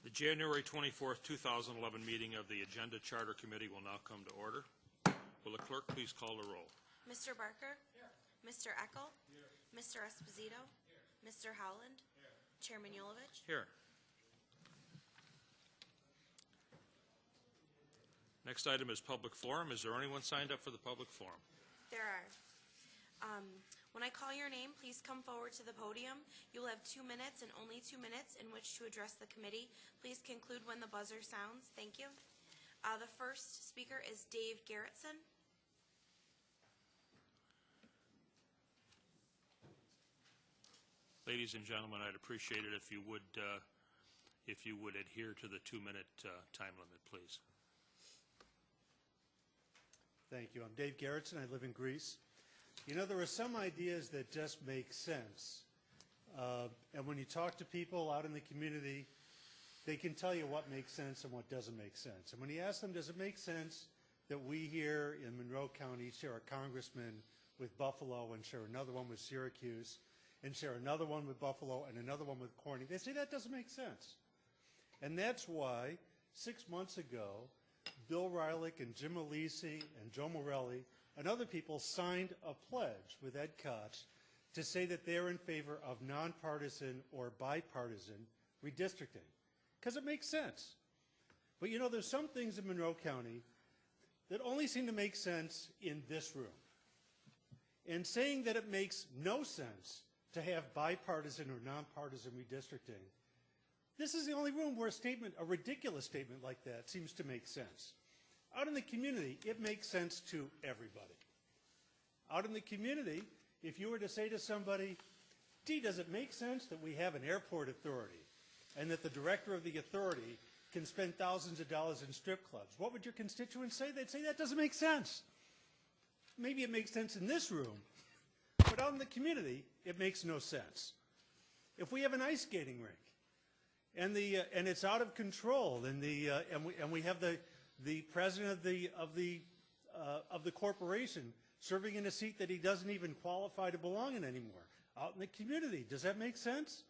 The January 24th, 2011 meeting of the Agenda Charter Committee will now come to order. Will the clerk please call the roll? Mr. Barker? Here. Mr. Eckel? Here. Mr. Esposito? Here. Mr. Howland? Here. Chairman Yulovich? Here. Next item is public forum. Is there anyone signed up for the public forum? There are. When I call your name, please come forward to the podium. You will have 2 minutes and only 2 minutes in which to address the committee. Please conclude when the buzzer sounds. Thank you. The first speaker is Dave Garrettson. Ladies and gentlemen, I'd appreciate it if you would adhere to the 2-minute time limit, please. Thank you. I'm Dave Garrettson. I live in Greece. You know, there are some ideas that just make sense. And when you talk to people out in the community, they can tell you what makes sense and what doesn't make sense. And when you ask them, does it make sense that we here in Monroe County share a congressman with Buffalo and share another one with Syracuse and share another one with Buffalo and another one with Corning? They say that doesn't make sense. And that's why 6 months ago, Bill Rylick and Jim Alisi and Joe Morelli and other people signed a pledge with Ed Koch to say that they're in favor of nonpartisan or bipartisan redistricting, because it makes sense. But you know, there's some things in Monroe County that only seem to make sense in this room. And saying that it makes no sense to have bipartisan or nonpartisan redistricting, this is the only room where a ridiculous statement like that seems to make sense. Out in the community, it makes sense to everybody. Out in the community, if you were to say to somebody, gee, does it make sense that we have an airport authority and that the director of the authority can spend thousands of dollars in strip clubs? What would your constituents say? They'd say that doesn't make sense. Maybe it makes sense in this room, but out in the community, it makes no sense. If we have an ice skating rink and it's out of control, and we have the president of the corporation serving in a seat that he doesn't even qualify to belong in anymore. Out in the community, does that make sense?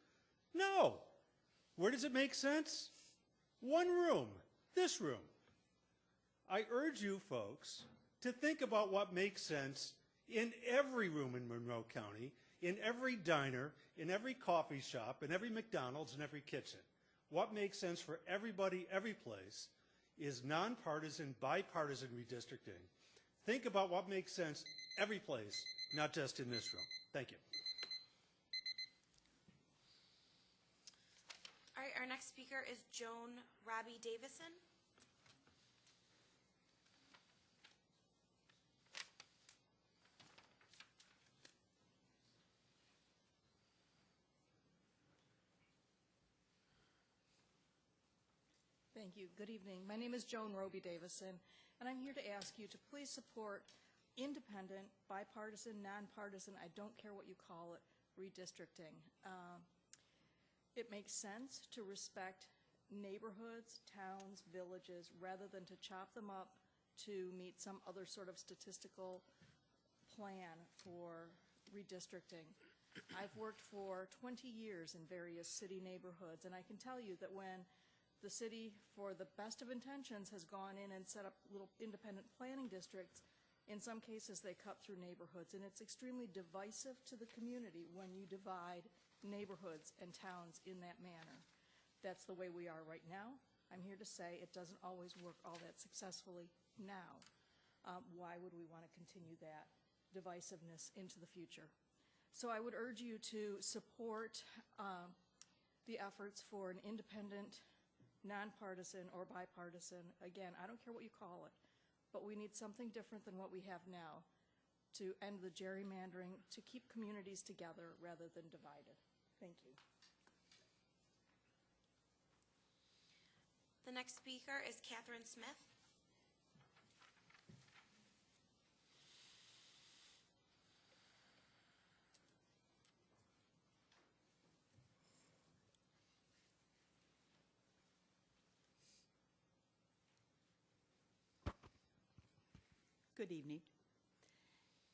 No. Where does it make sense? One room, this room. I urge you folks to think about what makes sense in every room in Monroe County, in every diner, in every coffee shop, in every McDonald's, in every kitchen. What makes sense for everybody, every place, is nonpartisan, bipartisan redistricting. Think about what makes sense every place, not just in this room. Thank you. All right, our next speaker is Joan Robbie Davison. Thank you. Good evening. My name is Joan Roby Davison, and I'm here to ask you to please support independent, bipartisan, nonpartisan, I don't care what you call it, redistricting. It makes sense to respect neighborhoods, towns, villages, rather than to chop them up to meet some other sort of statistical plan for redistricting. I've worked for 20 years in various city neighborhoods, and I can tell you that when the city, for the best of intentions, has gone in and set up little independent planning districts, in some cases they cut through neighborhoods, and it's extremely divisive to the community when you divide neighborhoods and towns in that manner. That's the way we are right now. I'm here to say it doesn't always work all that successfully now. Why would we want to continue that divisiveness into the future? So I would urge you to support the efforts for an independent, nonpartisan or bipartisan, again, I don't care what you call it, but we need something different than what we have now to end the gerrymandering, to keep communities together rather than divided. Thank you. The next speaker is Catherine Smith. Good evening.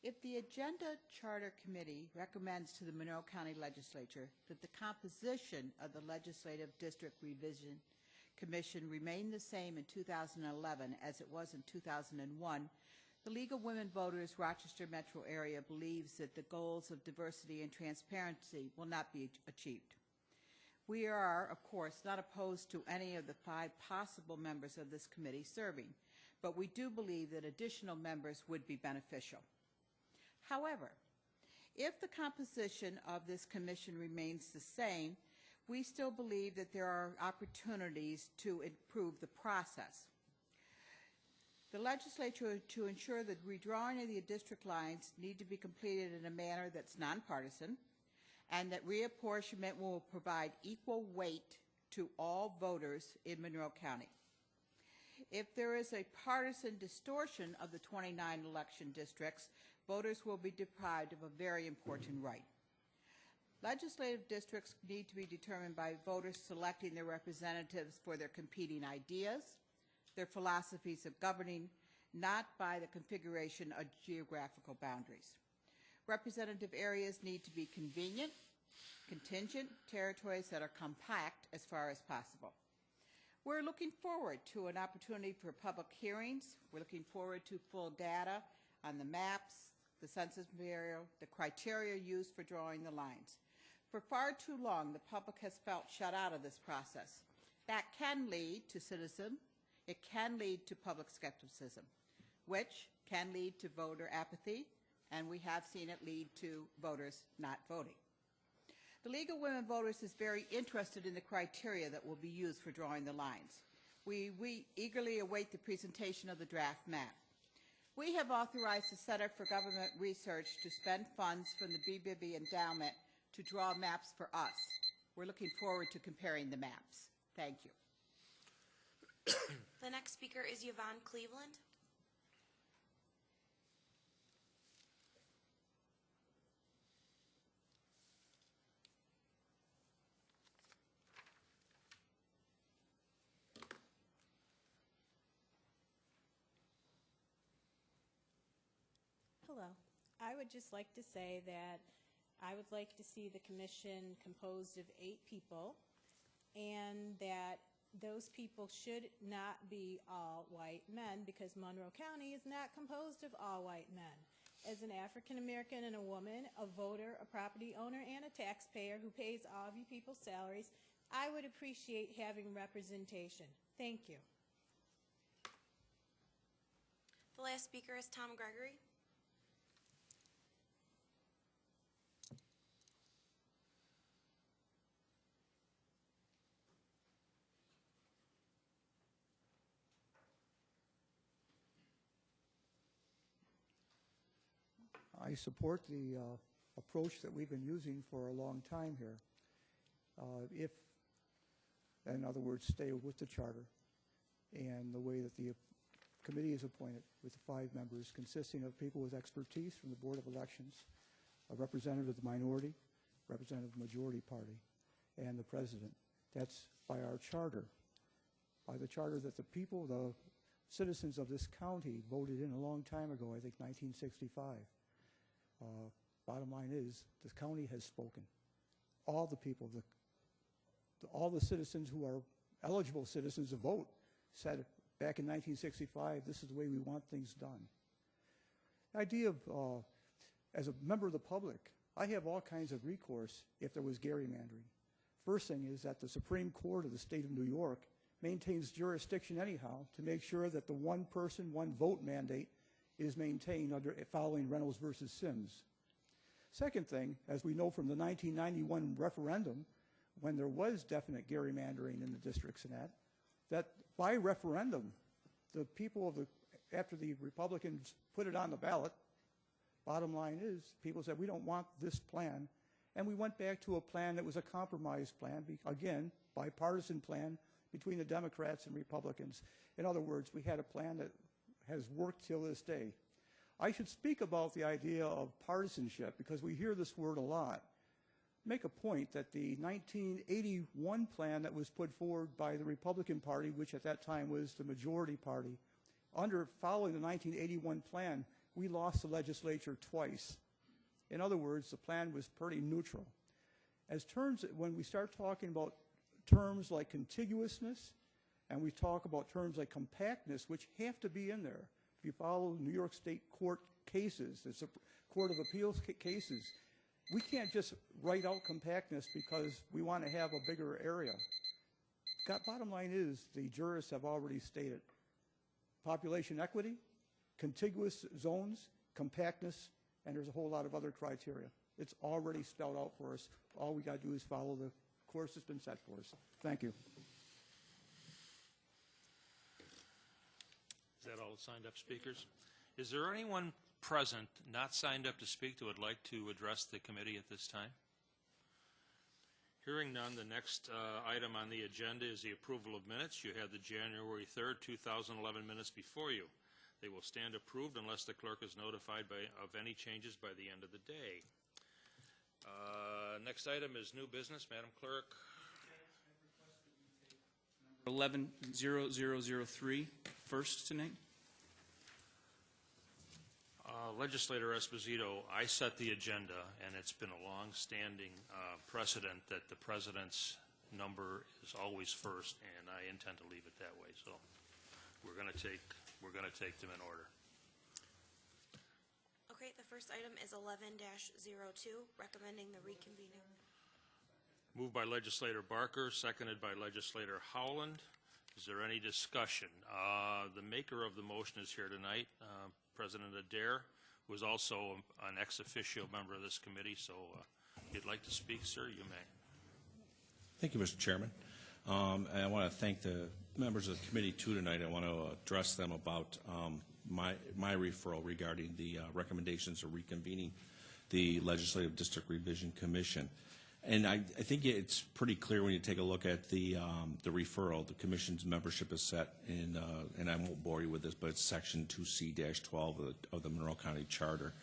If the Agenda Charter Committee recommends to the Monroe County Legislature that the composition of the legislative district revision Commission remained the same in 2011 as it was in 2001, the League of Women Voters Rochester Metro Area believes that the goals of diversity and transparency will not be achieved. We are, of course, not opposed to any of the 5 possible members of this committee serving, but we do believe that additional members would be beneficial. However, if the composition of this commission remains the same, we still believe that there are opportunities to improve the process. The legislature, to ensure that redrawing of the district lines need to be completed in a manner that's nonpartisan, and that reapportionment will provide equal weight to all voters in Monroe County. If there is a partisan distortion of the 29 election districts, voters will be deprived of a very important right. Legislative districts need to be determined by voters selecting their representatives for their competing ideas, their philosophies of governing, not by the configuration of geographical boundaries. Representative areas need to be convenient, contingent territories that are compact as far as possible. We're looking forward to an opportunity for public hearings. We're looking forward to full data on the maps, the census bureau, the criteria used for drawing the lines. For far too long, the public has felt shut out of this process. That can lead to cynicism. It can lead to public skepticism, which can lead to voter apathy, and we have seen it lead to voters not voting. The League of Women Voters is very interested in the criteria that will be used for drawing the lines. We eagerly await the presentation of the draft map. We have authorized the Center for Government Research to spend funds from the BBB endowment to draw maps for us. We're looking forward to comparing the maps. Thank you. The next speaker is Yvonne Cleveland. Hello. I would just like to say that I would like to see the commission composed of 8 people, and that those people should not be all white men, because Monroe County is not composed of all white men. As an African American and a woman, a voter, a property owner, and a taxpayer who pays all of you people's salaries, I would appreciate having representation. Thank you. The last speaker is Tom Gregory. I support the approach that we've been using for a long time here. If, in other words, stay with the charter and the way that the committee is appointed with the 5 members consisting of people with expertise from the Board of Elections, a representative of the minority, representative of the majority party, and the president. That's by our charter, by the charter that the people, the citizens of this county voted in a long time ago, I think 1965. Bottom line is, the county has spoken. All the people, all the citizens who are eligible citizens to vote said back in 1965, this is the way we want things done. The idea of, as a member of the public, I have all kinds of recourse if there was gerrymandering. First thing is that the Supreme Court of the state of New York maintains jurisdiction anyhow to make sure that the one person, one vote mandate is maintained under following Reynolds versus Sims. Second thing, as we know from the 1991 referendum, when there was definite gerrymandering in the districts and that by referendum, the people of after the Republicans put it on the ballot, bottom line is, people said, we don't want this plan, and we went back to a plan that was a compromise plan, again, bipartisan plan between the Democrats and Republicans. In other words, we had a plan that has worked till this day. I should speak about the idea of partisanship because we hear this word a lot. Make a point that the 1981 plan that was put forward by the Republican Party, which at that time was the majority party, following the 1981 plan, we lost the legislature twice. In other words, the plan was pretty neutral. When we start talking about terms like contiguousness, And we talk about terms like compactness, which have to be in there. If you follow New York State court cases, the Court of Appeals cases, we can't just write out compactness because we want to have a bigger area. Bottom line is, the jurists have already stated, population equity, contiguous zones, compactness, and there's a whole lot of other criteria. It's already spelled out for us. All we got to do is follow the course that's been set for us. Thank you. Is that all the signed up speakers? Is there anyone present not signed up to speak that would like to address the committee at this time? Hearing none, the next item on the agenda is the approval of minutes. You have the January 3rd, 2011 minutes before you. They will stand approved unless the clerk is notified of any changes by the end of the day. Next item is new business. Madam Clerk. 11-0003, first tonight. Legislator Esposito, I set the agenda, and it's been a long-standing precedent that the president's number is always first, and I intend to leave it that way. So we're going to take them in order. Okay, the first item is 11-02, recommending the reconvening. Moved by Legislator Barker, seconded by Legislator Howland. Is there any discussion? The maker of the motion is here tonight, President Adair, who is also an ex officio member of this committee. So if you'd like to speak, sir, you may. Thank you, Mr. Chairman. And I want to thank the members of the committee, too, tonight. I want to address them about my referral regarding the recommendations of reconvening the Legislative District Revision Commission. And I think it's pretty clear when you take a look at the referral. The commission's membership is set in, and I won't bore you with this, but it's Section 2C-12 of the Monroe County Charter.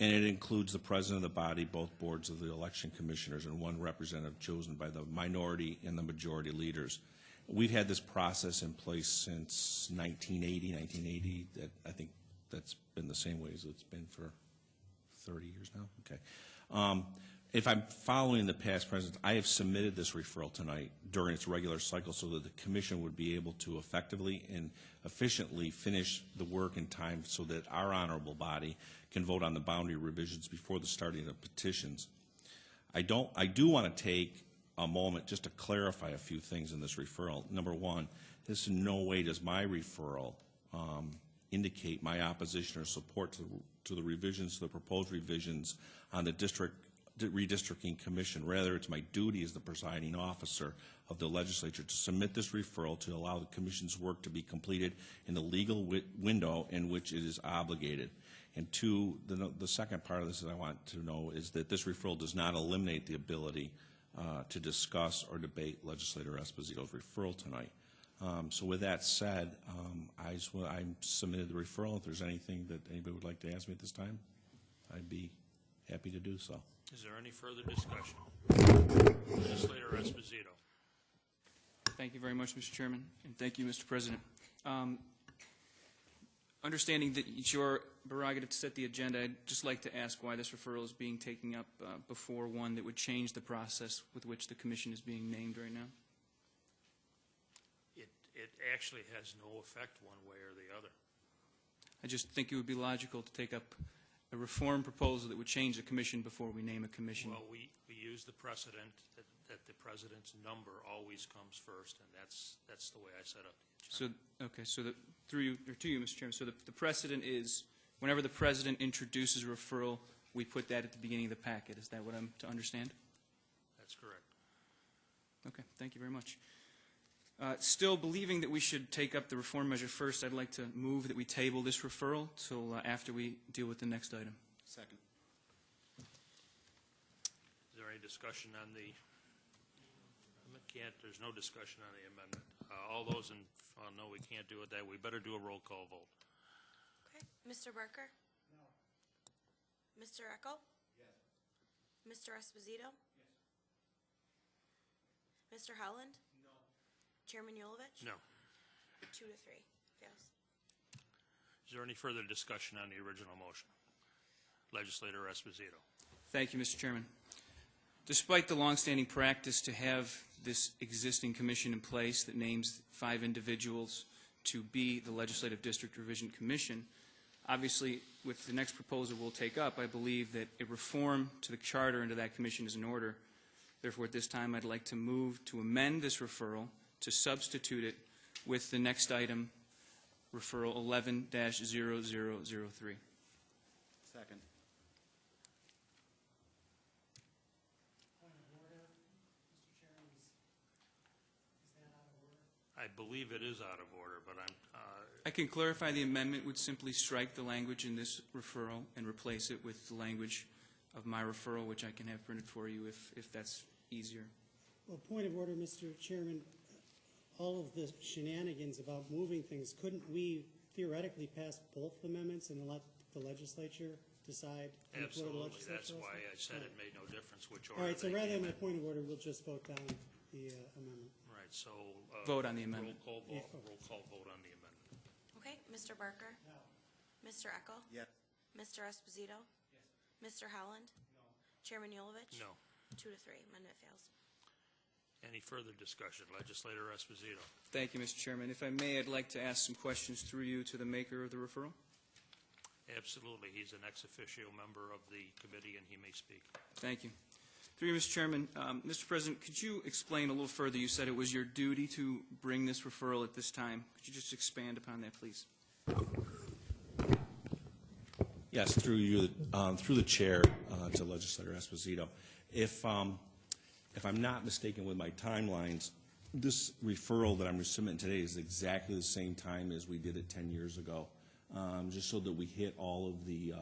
And it includes the president of the body, both boards of the election commissioners, and one representative chosen by the minority and the majority leaders. We've had this process in place since 1980. I think that's been the same way as it's been for 30 years now. Okay. If I'm following the past presidents, I have submitted this referral tonight during its regular cycle so that the commission would be able to effectively and efficiently finish the work in time so that our honorable body can vote on the boundary revisions before the starting of petitions. I do want to take a moment just to clarify a few things in this referral. Number one, this in no way does my referral indicate my opposition or support to the revisions, to the proposed revisions on the district redistricting commission. Rather, it's my duty as the presiding officer of the legislature to submit this referral to allow the commission's work to be completed in the legal window in which it is obligated. And two, the second part of this that I want to know is that this referral does not eliminate the ability to discuss or debate Legislator Esposito's referral tonight. So with that said, I submitted the referral. If there's anything that anybody would like to ask me at this time, I'd be happy to do so. Is there any further discussion? Legislator Esposito. Thank you very much, Mr. Chairman, and thank you, Mr. President. Understanding that it's your prerogative to set the agenda, I'd just like to ask why this referral is being taken up before one that would change the process with which the commission is being named right now. It actually has no effect one way or the other. I just think it would be logical to take up a reform proposal that would change the commission before we name a commission. Well, we use the precedent that the president's number always comes first, and that's the way I set up the agenda. So, okay, so to you, Mr. Chairman, so the precedent is whenever the president introduces a referral, we put that at the beginning of the packet. Is that what I'm to understand? That's correct. Okay, thank you very much. Still believing that we should take up the reform measure first, I'd like to move that we table this referral till after we deal with the next item. Second. Is there any discussion on the there's no discussion on the amendment. All those in, no, we can't do it that way. We better do a roll call vote. Okay, Mr. Barker? No. Mr. Eckel? Yes. Mr. Esposito? Yes. Mr. Howland? No. Chairman Yulovich? No. 2 to 3. Fails. Is there any further discussion on the original motion? Legislator Esposito. Thank you, Mr. Chairman. Despite the longstanding practice to have this existing commission in place that names 5 individuals to be the Legislative District Revision Commission. Obviously, with the next proposal we'll take up, I believe that a reform to the charter and to that commission is in order. Therefore, at this time, I'd like to move to amend this referral to substitute it with the next item, referral 11-0003. Second. I believe it is out of order, but I can clarify the amendment would simply strike the language in this referral and replace it with the language of my referral, which I can have printed for you if that's easier. Well, point of order, Mr. Chairman. All of the shenanigans about moving things, couldn't we theoretically pass both amendments and let the legislature decide? absolutely, that's why I said it made no difference which order. All right, so they rather came than my in. point of order, we'll just vote down the amendment. Right, so. Vote on the amendment. Roll call vote on the amendment. Okay, Mr. Barker? No. Mr. Eckel? Yes. Mr. Esposito? Yes. Mr. Howland? No. Chairman Yulovich? No. 2 to 3, amendment fails. Any further discussion? Legislator Esposito. Thank you, Mr. Chairman. If I may, I'd like to ask some questions through you to the maker of the referral. Absolutely. He's an ex officio member of the committee, and he may speak. Thank you. Through you, Mr. Chairman, Mr. President, could you explain a little further? You said it was your duty to bring this referral at this time. Could you just expand upon that, please? Yes, through you, through the chair to Legislator Esposito. If I'm not mistaken with my timelines, this referral that I'm submitting today is exactly the same time as we did it 10 years ago, just so that we hit all of the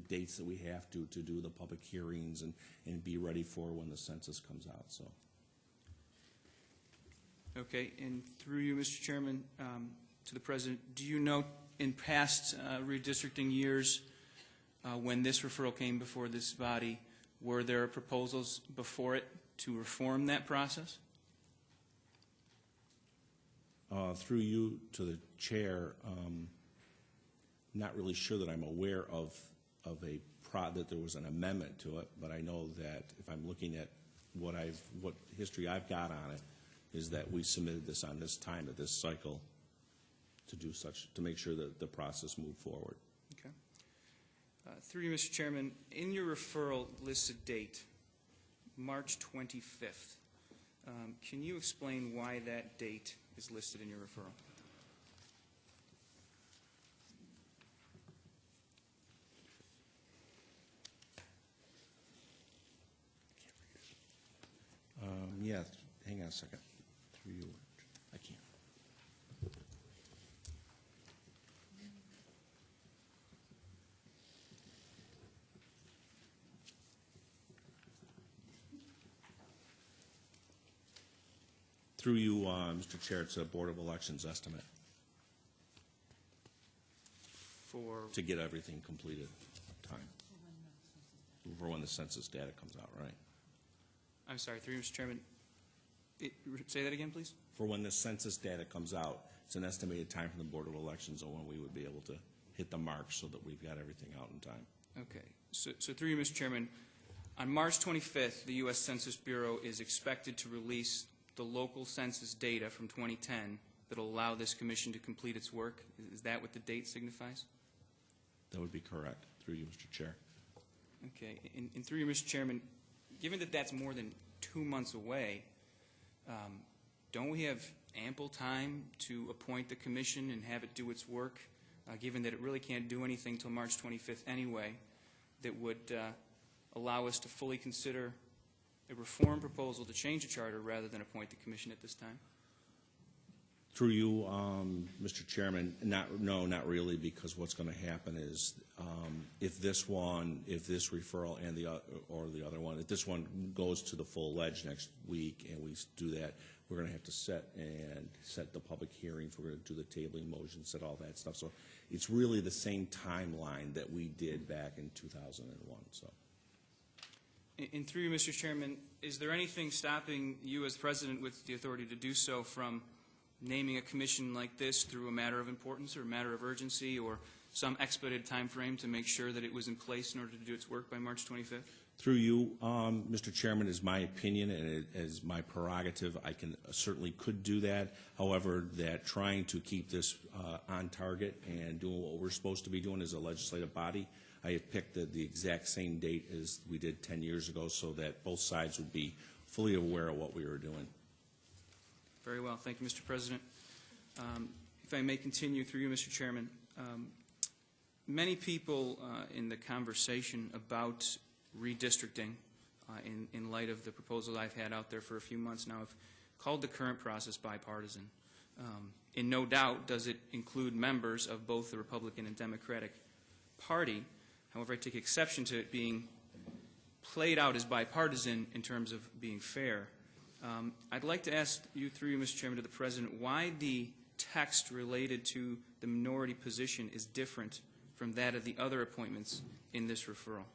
dates that we have to do the public hearings and be ready for when the census comes out. So. Okay, and through you, Mr. Chairman, to the President, do you know in past redistricting years when this referral came before this body, were there proposals before it to reform that process? Through you to the chair, not really sure that I'm aware of that there was an amendment to it, but I know that if I'm looking at what history I've got on it, is that we submitted this on this time at this cycle to make sure that the process moved forward. Okay. Through you, Mr. Chairman, in your referral lists a date, March 25th. Can you explain why that date is listed in your referral? Yeah, hang on a second. Through you, I can't. Through you, Mr. Chair, it's a Board of Elections estimate to get everything completed on time for when the census data comes out, right? I'm sorry, through you, Mr. Chairman. Say that again, please. For when the census data comes out, it's an estimated time from the Board of Elections on when we would be able to hit the mark so that we've got everything out in time. Okay. So through you, Mr. Chairman, on March 25th, the U.S. Census Bureau is expected to release the local census data from 2010 that will allow this commission to complete its work. Is that what the date signifies? That would be correct. Through you, Mr. Chair. Okay. And through you, Mr. Chairman, given that that's more than 2 months away, don't we have ample time to appoint the commission and have it do its work, given that it really can't do anything until March 25th anyway, that would allow us to fully consider a reform proposal to change the charter rather than appoint the commission at this time? Through you, Mr. Chairman, not really, because what's going to happen is if this referral and the other one, if this one goes to the full ledge next week and we do that, we're going to have to set the public hearings. We're going to do the tabling motion, set all that stuff. So it's really the same timeline that we did back in 2001. So. And through you, Mr. Chairman, is there anything stopping you as president with the authority to do so from naming a commission like this through a matter of importance or a matter of urgency or some expedited time frame to make sure that it was in place in order to do its work by March 25th? Through you, Mr. Chairman, is my opinion and it is my prerogative. I can certainly could do that. However, that trying to keep this on target and doing what we're supposed to be doing as a legislative body, I have picked the exact same date as we did 10 years ago so that both sides would be fully aware of what we were doing. Very well. Thank you, Mr. President. If I may continue through you, Mr. Chairman, many people in the conversation about redistricting in light of the proposal I've had out there for a few months now have called the current process bipartisan. And no doubt does it include members of both the Republican and Democratic Party. However, I take exception to it being played out as bipartisan in terms of being fair. I'd like to ask you through you, Mr. Chairman, to the President, why the text related to the minority position is different from that of the other appointments in this referral.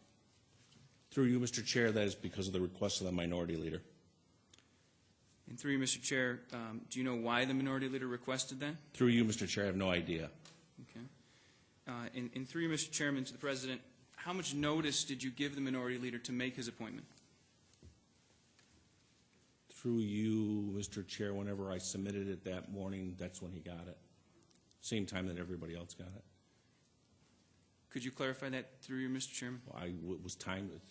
Through you, Mr. Chair, that is because of the request of the minority leader. And through you, Mr. Chair, do you know why the minority leader requested that? Through you, Mr. Chair, I have no idea. Okay. And through you, Mr. Chairman, to the President, how much notice did you give the minority leader to make his appointment? Through you, Mr. Chair, whenever I submitted it that morning, that's when he got it. Same time that everybody else got it. Could you clarify that through you, Mr. Chairman? Well,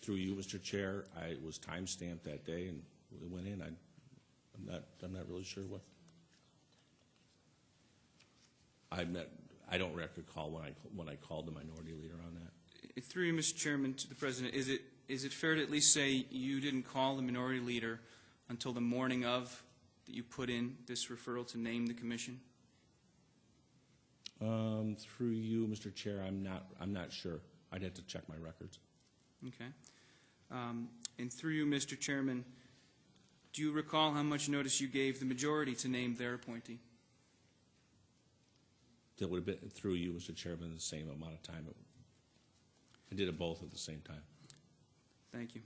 through you, Mr. Chair, I was time stamped that day and it went in. I'm not really sure what. I don't recall when I called the minority leader on that. Through you, Mr. Chairman, to the President, is it fair to at least say you didn't call the minority leader until the morning of that you put in this referral to name the commission? Through you, Mr. Chair, I'm not sure. I'd have to check my records. Okay. And through you, Mr. Chairman, do you recall how much notice you gave the majority to name their appointee? That would have been through you, Mr. Chairman, the same amount of time. I did it both at the same time. Thank you.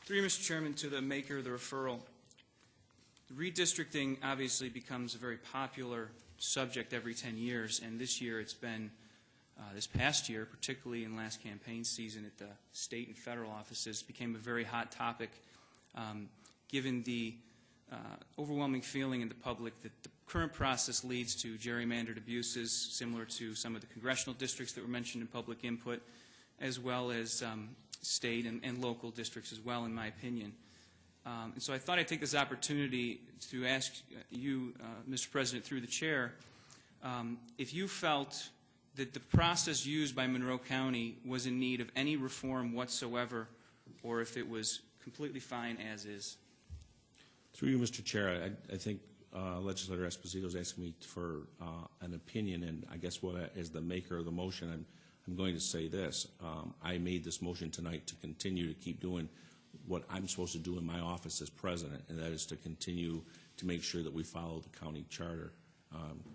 Through you, Mr. Chairman, to the maker of the referral, redistricting obviously becomes a very popular subject every 10 years, and this year it's been, this past year, particularly in last campaign season at the state and federal offices, became a very hot topic given the overwhelming feeling in the public that the current process leads to gerrymandered abuses similar to some of the congressional districts that were mentioned in public input, as well as state and local districts as well, in my opinion. And so I thought I'd take this opportunity to ask you, Mr. President, through the chair, if you felt that the process used by Monroe County was in need of any reform whatsoever, or if it was completely fine as is. Through you, Mr. Chair, I think Legislator Esposito is asking me for an opinion, and I guess as the maker of the motion, I'm going to say this. I made this motion tonight to continue to keep doing what I'm supposed to do in my office as president, and that is to continue to make sure that we follow the county charter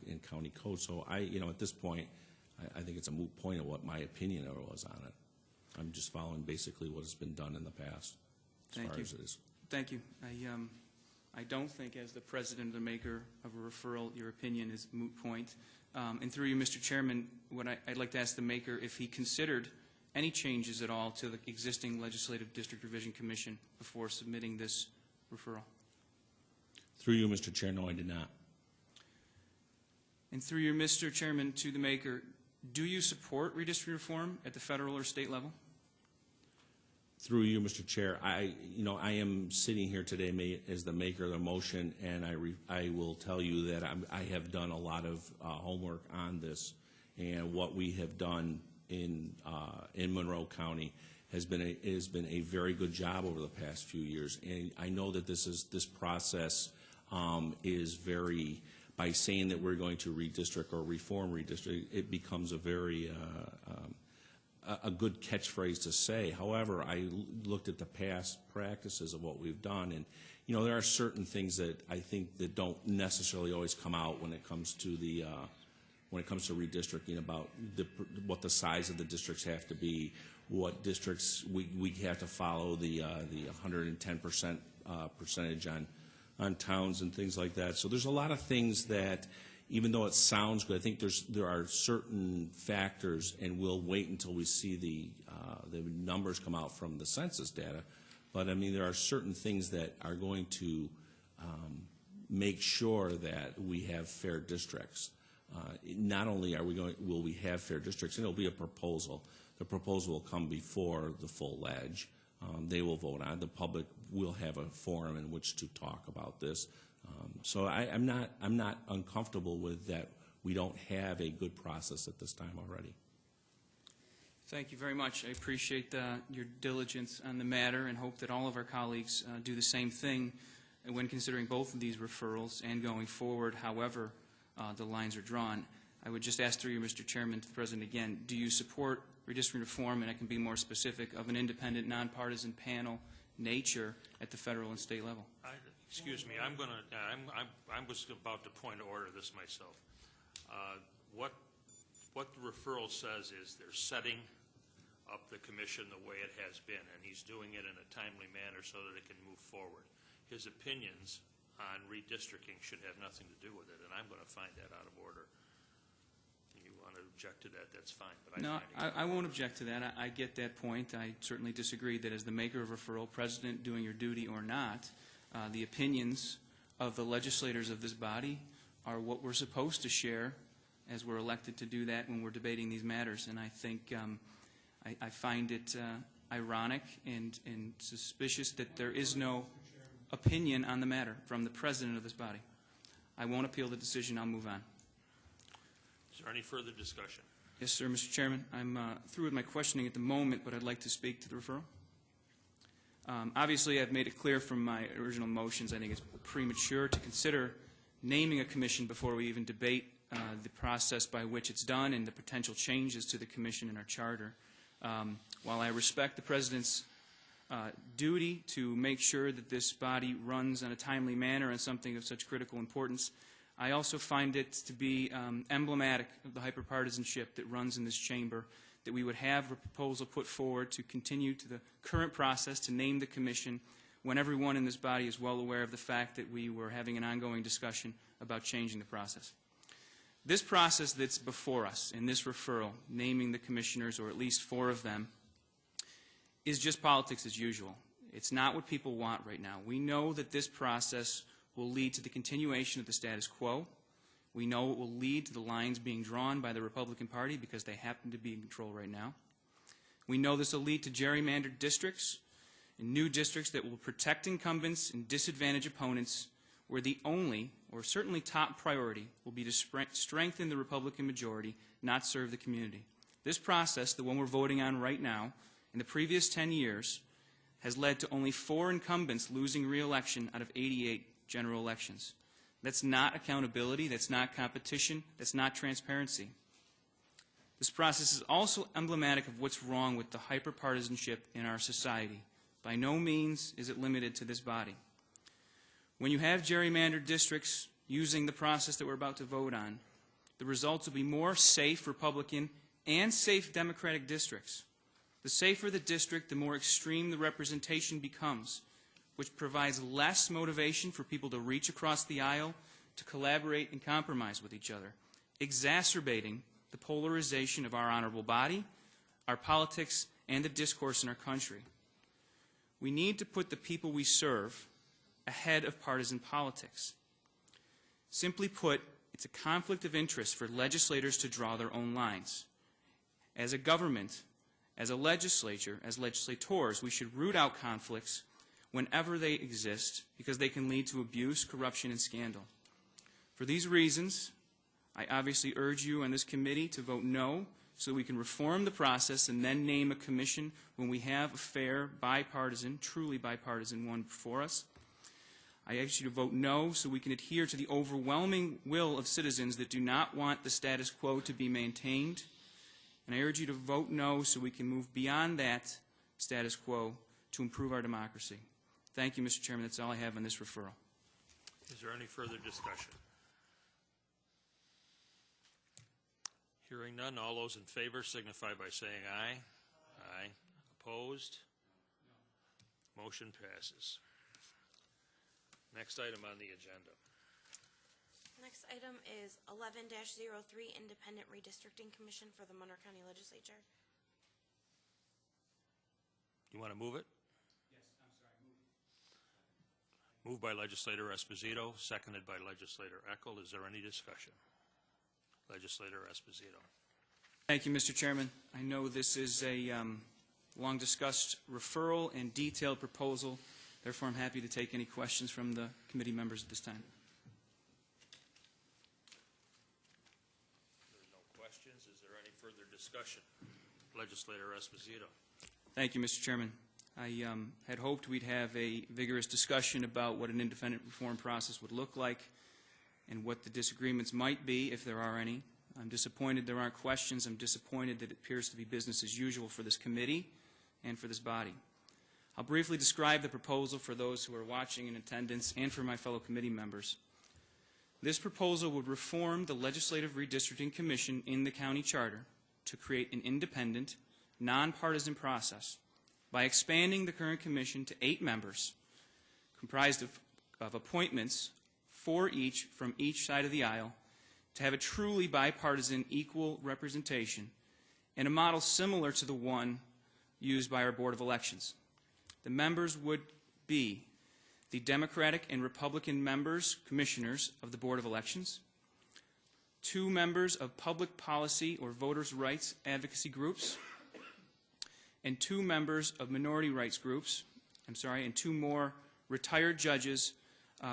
and county code. So at this point, I think it's a moot point of what my opinion was on it. I'm just following basically what has been done in the past as far as it is. Thank you. I don't think, as the president and the maker of a referral, your opinion is a moot point. And through you, Mr. Chairman, I'd like to ask the maker if he considered any changes at all to the existing Legislative District Revision Commission before submitting this referral. Through you, Mr. Chair, no, I did not. And through you, Mr. Chairman, to the maker, do you support redistricting reform at the federal or state level? Through you, Mr. Chair, I am sitting here today as the maker of the motion, and I will tell you that I have done a lot of homework on this, and what we have done in Monroe County has been a very good job over the past few years, and I know that this process is very. By saying that we're going to redistrict or reform redistrict, it becomes a very a good catchphrase to say. However, I looked at the past practices of what we've done, and there are certain things that I think that don't necessarily always come out when it comes to redistricting about what the size of the districts have to be, what districts we have to follow the 110% percentage on towns and things like that. So there's a lot of things that, even though it sounds good, I think there are certain factors, and we'll wait until we see the numbers come out from the census data. But I mean, there are certain things that are going to make sure that we have fair districts. Not only will we have fair districts, and it'll be a proposal. The proposal will come before the full ledge. They will vote on it. The public will have a forum in which to talk about this. So I'm not uncomfortable with that. We don't have a good process at this time already. Thank you very much. I appreciate your diligence on the matter and hope that all of our colleagues do the same thing when considering both of these referrals and going forward, however the lines are drawn. I would just ask through you, Mr. Chairman, to the President again, do you support redistricting reform, and I can be more specific, of an independent, nonpartisan panel nature at the federal and state level? Excuse me, I was about to point of order this myself. What the referral says is they're setting up the commission the way it has been, and he's doing it in a timely manner so that it can move forward. His opinions on redistricting should have nothing to do with it, and I'm going to find that out of order. You want to object to that, that's fine. But No, I won't object to that. I get that point. I certainly disagree that as the maker of referral, President, doing your duty or not, the opinions of the legislators of this body are what we're supposed to share as we're elected to do that when we're debating these matters. And I think I find it ironic and suspicious that there is no opinion on the matter from the President of this body. I won't appeal the decision. I'll move on. Is there any further discussion? Yes, sir, Mr. Chairman. I'm through with my questioning at the moment, but I'd like to speak to the referral. Obviously, I've made it clear from my original motions, I think it's premature to consider naming a commission before we even debate the process by which it's done and the potential changes to the commission in our charter. While I respect the President's duty to make sure that this body runs in a timely manner and something of such critical importance, I also find it to be emblematic of the hyperpartisanship that runs in this chamber, that we would have a proposal put forward to continue to the current process to name the commission when everyone in this body is well aware of the fact that we were having an ongoing discussion about changing the process. This process that's before us in this referral, naming the commissioners, or at least 4 of them, is just politics as usual. It's not what people want right now. We know that this process will lead to the continuation of the status quo. We know it will lead to the lines being drawn by the Republican Party because they happen to be in control right now. We know this will lead to gerrymandered districts and new districts that will protect incumbents and disadvantage opponents, where the only, or certainly top priority, will be to strengthen the Republican majority, not serve the community. This process, the one we're voting on right now, in the previous 10 years, has led to only 4 incumbents losing re-election out of 88 general elections. That's not accountability, that's not competition, that's not transparency. This process is also emblematic of what's wrong with the hyperpartisanship in our society. By no means is it limited to this body. When you have gerrymandered districts using the process that we're about to vote on, the results will be more safe Republican and safe Democratic districts. The safer the district, the more extreme the representation becomes, which provides less motivation for people to reach across the aisle, to collaborate and compromise with each other, exacerbating the polarization of our honorable body, our politics, and the discourse in our country. We need to put the people we serve ahead of partisan politics. Simply put, it's a conflict of interest for legislators to draw their own lines. As a government, as a legislature, as legislators, we should root out conflicts whenever they exist, because they can lead to abuse, corruption, and scandal. For these reasons, I obviously urge you on this committee to vote no, so that we can reform the process and then name a commission when we have a fair, bipartisan, truly bipartisan one before us. I ask you to vote no so we can adhere to the overwhelming will of citizens that do not want the status quo to be maintained. And I urge you to vote no so we can move beyond that status quo to improve our democracy. Thank you, Mr. Chairman. That's all I have on this referral. Is there any further discussion? Hearing none, all those in favor signify by saying aye. Aye. Opposed? Motion passes. Next item on the agenda. Next item is 11-03, Independent Redistricting Commission for the Monroe County Legislature. You want to move it? Yes, I'm sorry, move it. Moved by Legislator Esposito, seconded by Legislator Eckel. Is there any discussion? Legislator Esposito. Thank you, Mr. Chairman. I know this is a long-discussed referral and detailed proposal. Therefore, I'm happy to take any questions from the committee members at this time. There's no questions. Is there any further discussion? Legislator Esposito. Thank you, Mr. Chairman. I had hoped we'd have a vigorous discussion about what an independent reform process would look like and what the disagreements might be, if there are any. I'm disappointed there aren't questions. I'm disappointed that it appears to be business as usual for this committee and for this body. I'll briefly describe the proposal for those who are watching in attendance and for my fellow committee members. This proposal would reform the Legislative Redistricting Commission in the county charter to create an independent, nonpartisan process by expanding the current commission to 8 members comprised of appointments, 4 each from each side of the aisle, to have a truly bipartisan equal representation and a model similar to the one used by our Board of Elections. The members would be the Democratic and Republican members, commissioners of the Board of Elections, 2 members of public policy or voters' rights advocacy groups, and 2 members of minority rights groups, and 2 more retired judges,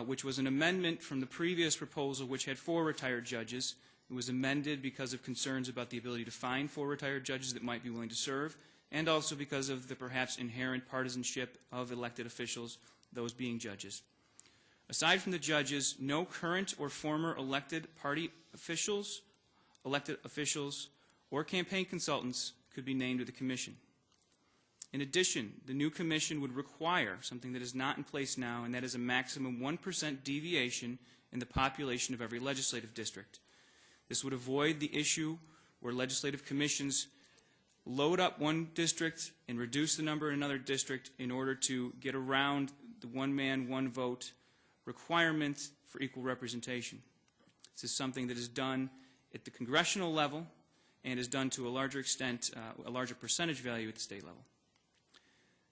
which was an amendment from the previous proposal, which had 4 retired judges. It was amended because of concerns about the ability to find 4 retired judges that might be willing to serve, and also because of the perhaps inherent partisanship of elected officials, those being judges. Aside from the judges, no current or former elected party officials, elected officials, or campaign consultants could be named to the commission. In addition, the new commission would require something that is not in place now, and that is a maximum 1% deviation in the population of every legislative district. This would avoid the issue where legislative commissions load up one district and reduce the number in another district in order to get around the one-man, one-vote requirement for equal representation. This is something that is done at the congressional level and is done to a larger extent, a larger percentage value at the state level.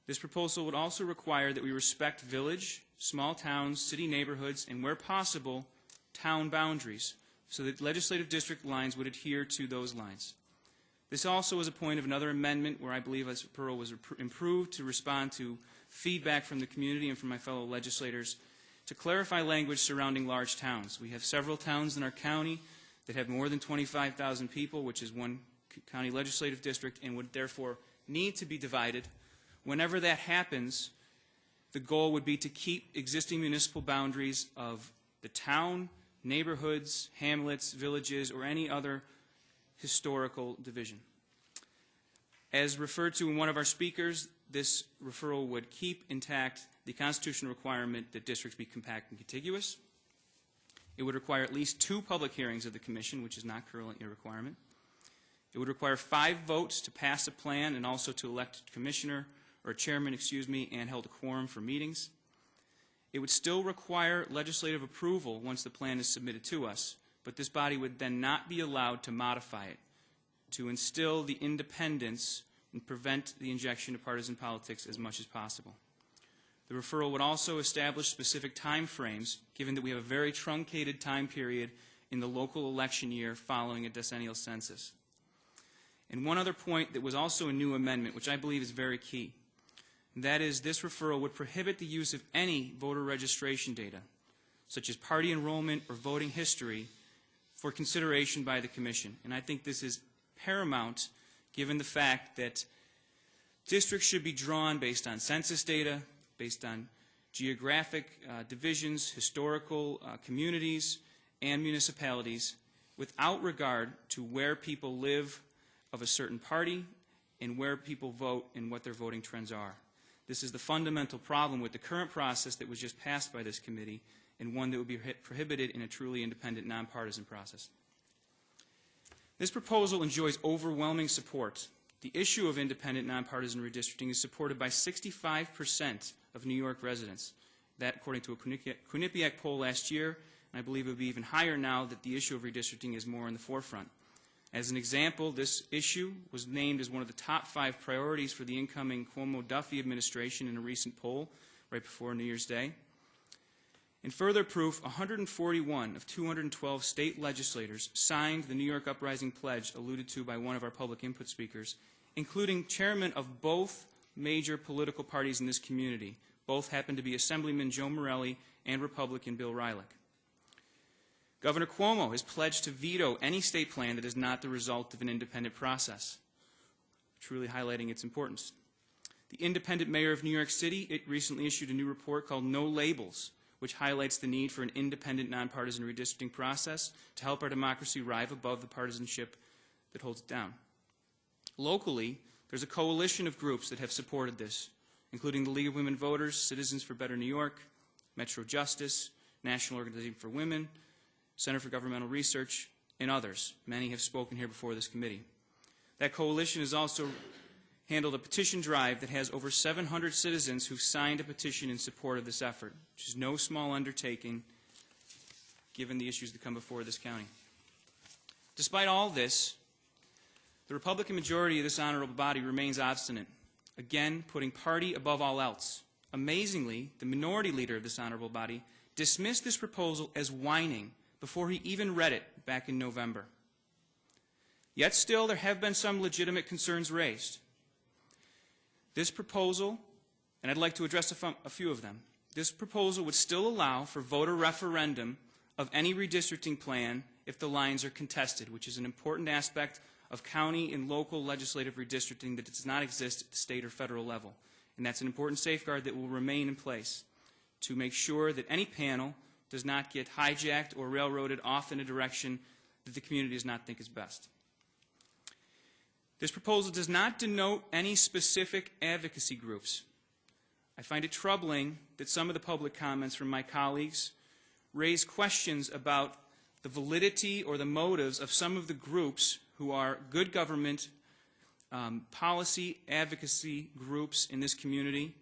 This proposal would also require that we respect village, small towns, city neighborhoods, and where possible, town boundaries, so that legislative district lines would adhere to those lines. This also is a point of another amendment where I believe this referral was improved to respond to feedback from the community and from my fellow legislators to clarify language surrounding large towns. We have several towns in our county that have more than 25,000 people, which is one county legislative district, and would therefore need to be divided. Whenever that happens, the goal would be to keep existing municipal boundaries of the town, neighborhoods, hamlets, villages, or any other historical division. As referred to in one of our speakers, this referral would keep intact the constitutional requirement that districts be compact and contiguous. It would require at least 2 public hearings of the commission, which is not currently a requirement. It would require 5 votes to pass a plan and also to elect a commissioner or a chairman, and held a quorum for meetings. It would still require legislative approval once the plan is submitted to us, but this body would then not be allowed to modify it, to instill the independence and prevent the injection of partisan politics as much as possible. The referral would also establish specific time frames, given that we have a very truncated time period in the local election year following a decennial census. And one other point that was also a new amendment, which I believe is very key, and that is this referral would prohibit the use of any voter registration data, such as party enrollment or voting history, for consideration by the commission. And I think this is paramount given the fact that districts should be drawn based on census data, based on geographic divisions, historical communities, and municipalities, without regard to where people live of a certain party and where people vote and what their voting trends are. This is the fundamental problem with the current process that was just passed by this committee, and one that would be prohibited in a truly independent, nonpartisan process. This proposal enjoys overwhelming support. The issue of independent, nonpartisan redistricting is supported by 65% of New York residents. That, according to a Quinnipiac poll last year, and I believe it would be even higher now that the issue of redistricting is more in the forefront. As an example, this issue was named as one of the top 5 priorities for the incoming Cuomo-Duffy administration in a recent poll right before New Year's Day. In further proof, 141 of 212 state legislators signed the New York Uprising Pledge alluded to by one of our public input speakers, including chairmen of both major political parties in this community. Both happen to be Assemblyman Joe Morelli and Republican Bill Rylick. Governor Cuomo has pledged to veto any state plan that is not the result of an independent process, truly highlighting its importance. The independent mayor of New York City recently issued a new report called No Labels, which highlights the need for an independent, nonpartisan redistricting process to help our democracy rise above the partisanship that holds it down. Locally, there's a coalition of groups that have supported this, including the League of Women Voters, Citizens for Better New York, Metro Justice, National Organization for Women, Center for Governmental Research, and others. Many have spoken here before this committee. That coalition has also handled a petition drive that has over 700 citizens who've signed a petition in support of this effort, which is no small undertaking given the issues that come before this county. Despite all this, the Republican majority of this honorable body remains obstinate, again putting party above all else. Amazingly, the minority leader of this honorable body dismissed this proposal as whining before he even read it back in November. Yet still, there have been some legitimate concerns raised. This proposal, and I'd like to address a few of them, this proposal would still allow for voter referendum of any redistricting plan if the lines are contested, which is an important aspect of county and local legislative redistricting that does not exist at the state or federal level. And that's an important safeguard that will remain in place to make sure that any panel does not get hijacked or railroaded off in a direction that the community does not think is best. This proposal does not denote any specific advocacy groups. I find it troubling that some of the public comments from my colleagues raise questions about the validity or the motives of some of the groups who are good government policy advocacy groups in this community.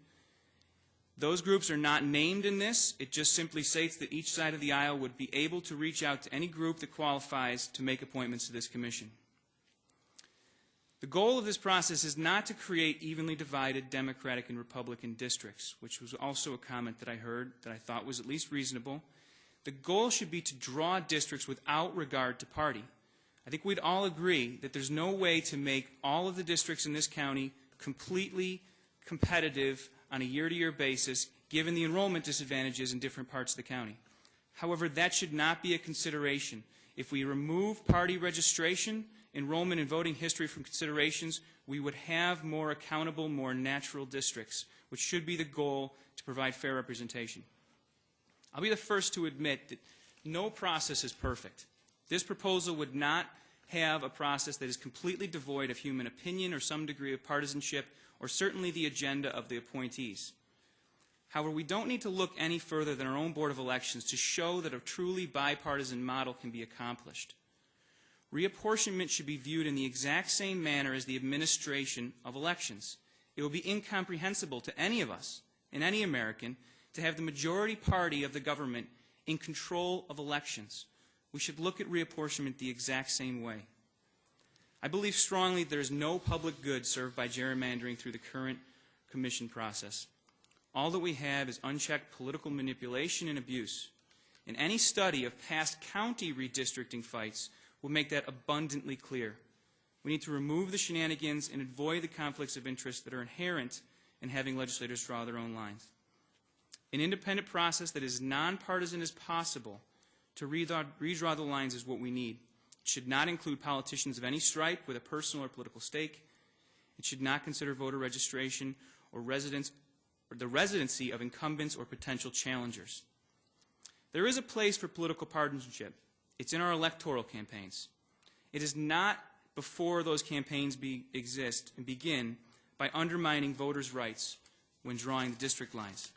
Those groups are not named in this. It just simply states that each side of the aisle would be able to reach out to any group that qualifies to make appointments to this commission. The goal of this process is not to create evenly divided Democratic and Republican districts, which was also a comment that I heard that I thought was at least reasonable. The goal should be to draw districts without regard to party. I think we'd all agree that there's no way to make all of the districts in this county completely competitive on a year-to-year basis, given the enrollment disadvantages in different parts of the county. However, that should not be a consideration. If we remove party registration, enrollment, and voting history from considerations, we would have more accountable, more natural districts, which should be the goal to provide fair representation. I'll be the first to admit that no process is perfect. This proposal would not have a process that is completely devoid of human opinion or some degree of partisanship, or certainly the agenda of the appointees. However, we don't need to look any further than our own Board of Elections to show that a truly bipartisan model can be accomplished. Reapportionment should be viewed in the exact same manner as the administration of elections. It will be incomprehensible to any of us, and any American, to have the majority party of the government in control of elections. We should look at reapportionment the exact same way. I believe strongly there is no public good served by gerrymandering through the current commission process. All that we have is unchecked political manipulation and abuse. And any study of past county redistricting fights will make that abundantly clear. We need to remove the shenanigans and avoid the conflicts of interest that are inherent in having legislators draw their own lines. An independent process that is nonpartisan as possible to redraw the lines is what we need. It should not include politicians of any stripe with a personal or political stake. It should not consider voter registration or the residency of incumbents or potential challengers. There is a place for political partisanship. It's in our electoral campaigns. It is not before those campaigns exist and begin by undermining voters' rights when drawing the district lines.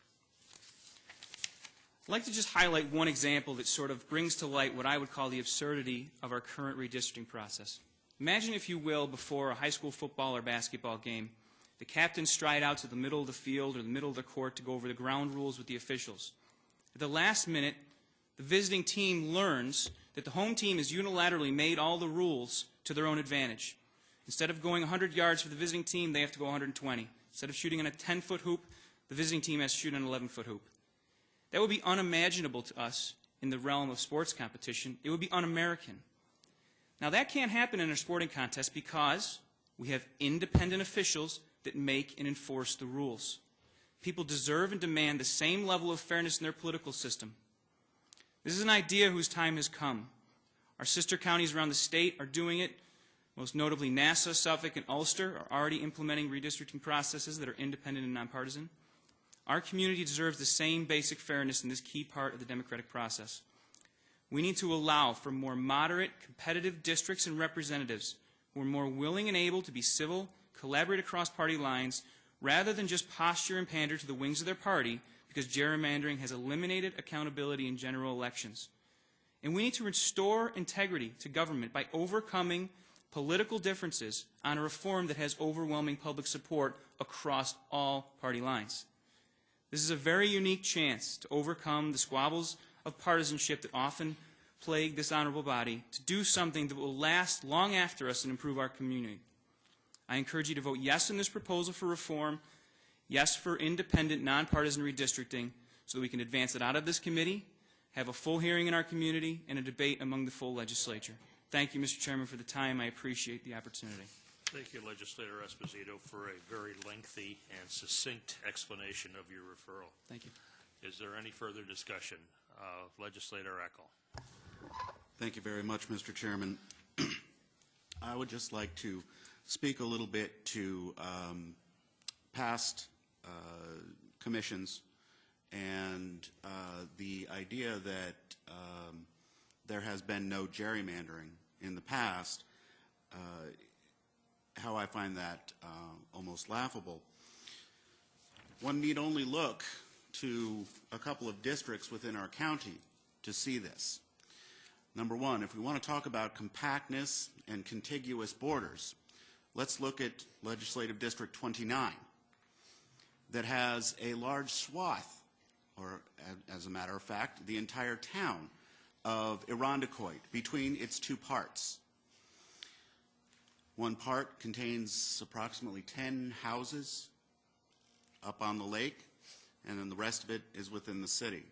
I'd like to just highlight one example that sort of brings to light what I would call the absurdity of our current redistricting process. Imagine, if you will, before a high school football or basketball game, the captains stride out to the middle of the field or the middle of the court to go over the ground rules with the officials. At the last minute, the visiting team learns that the home team has unilaterally made all the rules to their own advantage. Instead of going 100 yards for the visiting team, they have to go 120. Instead of shooting on a 10-foot hoop, the visiting team has to shoot on an 11-foot hoop. That would be unimaginable to us in the realm of sports competition. It would be un-American. Now, that can't happen in a sporting contest because we have independent officials that make and enforce the rules. People deserve and demand the same level of fairness in their political system. This is an idea whose time has come. Our sister counties around the state are doing it. Most notably, Nassau, Suffolk, and Ulster are already implementing redistricting processes that are independent and nonpartisan. Our community deserves the same basic fairness in this key part of the democratic process. We need to allow for more moderate, competitive districts and representatives who are more willing and able to be civil, collaborate across party lines, rather than just posture and pander to the wings of their party because gerrymandering has eliminated accountability in general elections. And we need to restore integrity to government by overcoming political differences on a reform that has overwhelming public support across all party lines. This is a very unique chance to overcome the squabbles of partisanship that often plague this honorable body, to do something that will last long after us and improve our community. I encourage you to vote yes in this proposal for reform, yes for independent, nonpartisan redistricting, so that we can advance it out of this committee, have a full hearing in our community, and a debate among the full legislature. Thank you, Mr. Chairman, for the time. I appreciate the opportunity. Thank you, Legislator Esposito, for a very lengthy and succinct explanation of your referral. Thank you. Is there any further discussion? Legislator Eckel. Thank you very much, Mr. Chairman. I would just like to speak a little bit to past commissions and the idea that there has been no gerrymandering in the past, how I find that almost laughable. One need only look to a couple of districts within our county to see this. Number one, if we want to talk about compactness and contiguous borders, let's look at Legislative District 29 that has a large swath, or as a matter of fact, the entire town of Irondequoit between its two parts. One part contains approximately 10 houses up on the lake, and then the rest of it is within the city.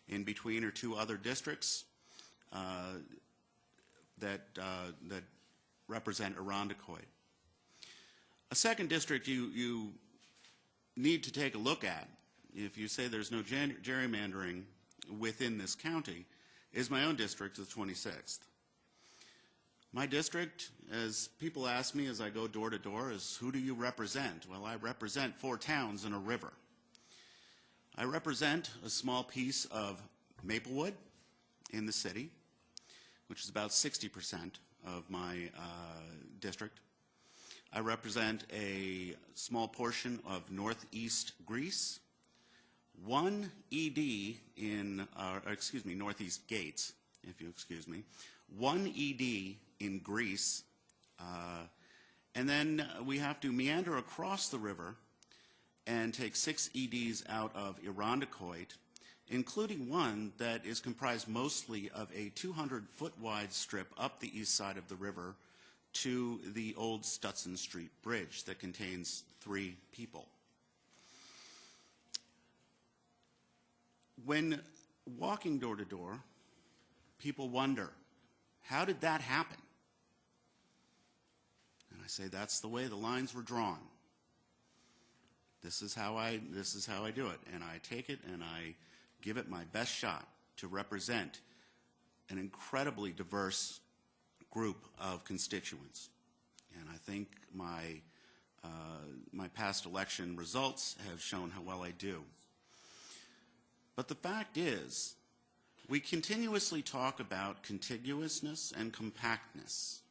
In between are two other districts that represent Irondequoit. A second district you need to take a look at, if you say there's no gerrymandering within this county, is my own district, the 26th. My district, as people ask me as I go door to door, is who do you represent? Well, I represent 4 towns and a river. I represent a small piece of Maplewood in the city, which is about 60% of my district. I represent a small portion of northeast Greece, one ED in, northeast Gates, if you excuse me, one ED in Greece, and then we have to meander across the river and take 6 EDs out of Irondequoit, including one that is comprised mostly of a 200-foot wide strip up the east side of the river to the old Stutson Street Bridge that contains 3 people. When walking door to door, people wonder, how did that happen? And I say, that's the way the lines were drawn. This is how I do it, and I take it and I give it my best shot to represent an incredibly diverse group of constituents. And I think my past election results have shown how well I do. But the fact is, we continuously talk about contiguousness and compactness.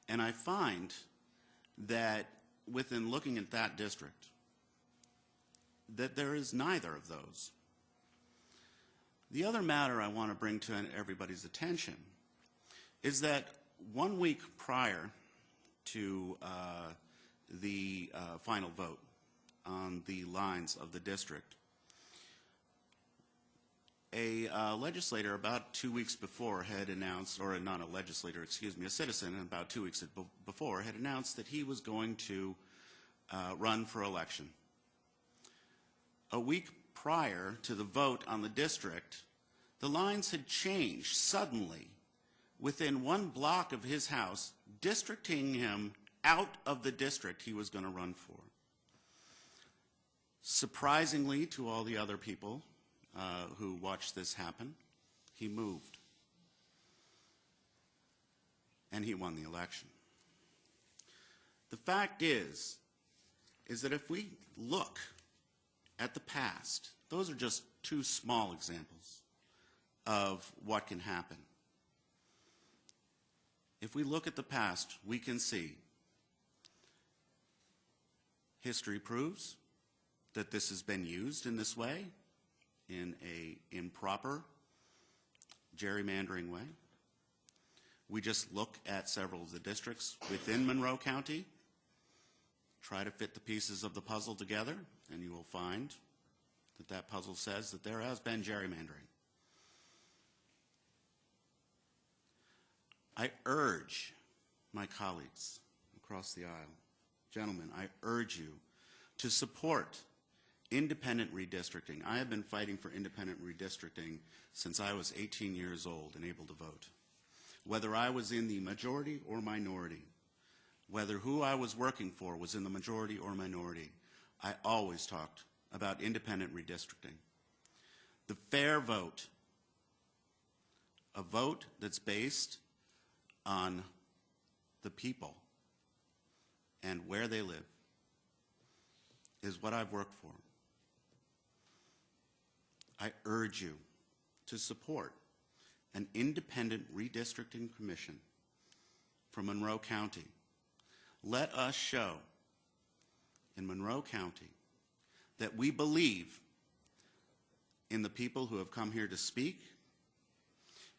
And I find that within looking at that district, that there is neither of those. The other matter I want to bring to everybody's attention is that 1 week prior to the final vote on the lines of the district, a legislator about 2 weeks before had announced, or not a legislator, excuse me, a citizen about 2 weeks before had announced that he was going to run for election. A week prior to the vote on the district, the lines had changed suddenly within 1 block of his house, districting him out of the district he was going to run for. Surprisingly to all the other people who watched this happen, he moved. And he won the election. The fact is that if we look at the past, those are just 2 small examples of what can happen. If we look at the past, we can see history proves that this has been used in this way, in an improper gerrymandering way. We just look at several of the districts within Monroe County, try to fit the pieces of the puzzle together, and you will find that that puzzle says that there has been gerrymandering. I urge my colleagues across the aisle, gentlemen, I urge you to support independent redistricting. I have been fighting for independent redistricting since I was 18 years old and able to vote. Whether I was in the majority or minority, whether who I was working for was in the majority or minority, I always talked about independent redistricting. The fair vote, a vote that's based on the people and where they live, is what I've worked for. I urge you to support an independent redistricting commission for Monroe County. Let us show in Monroe County that we believe in the people who have come here to speak,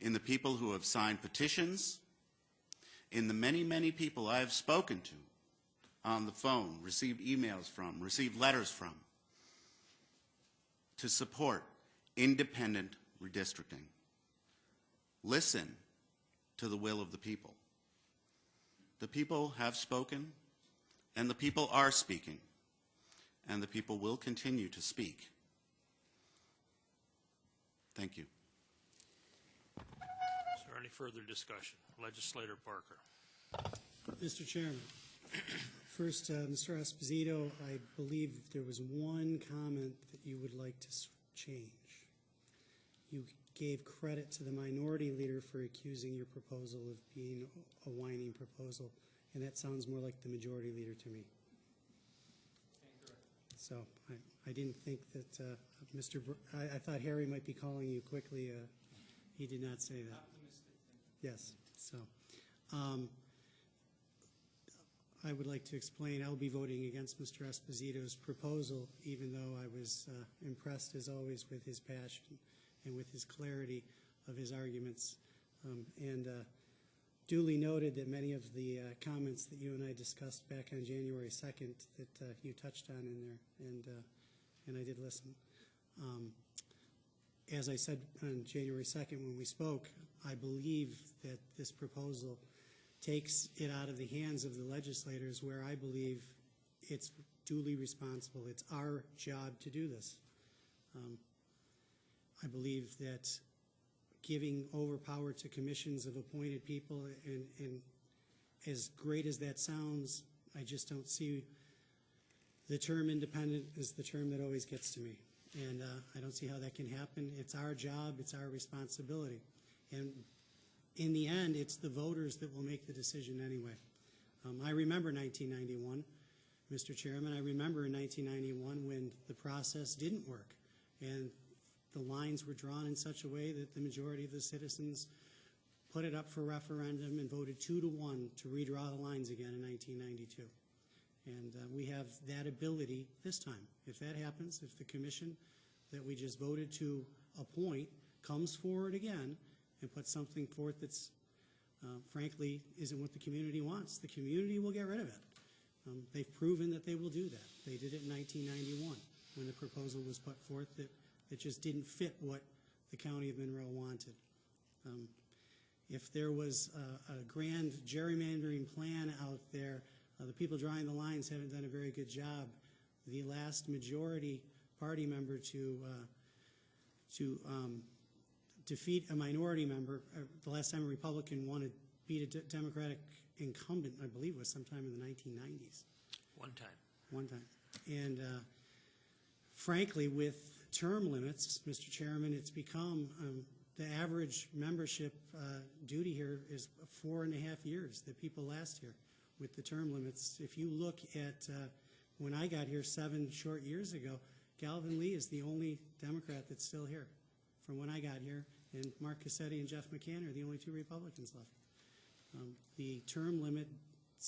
in the people who have signed petitions, in the many, many people I have spoken to on the phone, received emails from, received letters from, to support independent redistricting. Listen to the will of the people. The people have spoken, and the people are speaking, and the people will continue to speak. Thank you. Is there any further discussion? Legislator Barker. Mr. Chairman, first, Mr. Esposito, I believe there was one comment that you would like to change. You gave credit to the minority leader for accusing your proposal of being a whining proposal, and that sounds more like the majority leader to me. So I didn't think that I thought Harry might be calling you quickly. He did not say that. Yes. So I would like to explain. I will be voting against Mr. Esposito's proposal, even though I was impressed, as always, with his passion and with his clarity of his arguments, and duly noted that many of the comments that you and I discussed back on January 2nd that you touched on in there, and I did listen. As I said on January 2nd when we spoke, I believe that this proposal takes it out of the hands of the legislators, where I believe it's duly responsible. It's our job to do this. I believe that giving over power to commissions of appointed people, and as great as that sounds, I just don't see the term independent is the term that always gets to me. And I don't see how that can happen. It's our job, it's our responsibility. And in the end, it's the voters that will make the decision anyway. I remember 1991, Mr. Chairman. I remember in 1991 when the process didn't work, and the lines were drawn in such a way that the majority of the citizens put it up for referendum and voted 2-1 to redraw the lines again in 1992. And we have that ability this time. If that happens, if the commission that we just voted to appoint comes forward again and puts something forth that's frankly isn't what the community wants, the community will get rid of it. They've proven that they will do that. They did it in 1991 when the proposal was put forth that just didn't fit what the county of Monroe wanted. If there was a grand gerrymandering plan out there, the people drawing the lines haven't done a very good job. The last majority party member to defeat a minority member, the last time a Republican won to beat a Democratic incumbent, I believe, was sometime in the 1990s. One time. And frankly, with term limits, Mr. Chairman, it's become the average membership duty here is 4.5 years that people last here with the term limits. If you look at when I got here 7 short years ago, Galvin Lee is the only Democrat that's still here from when I got here, and Mark Cassetti and Jeff McCann are the only 2 Republicans left. The term limit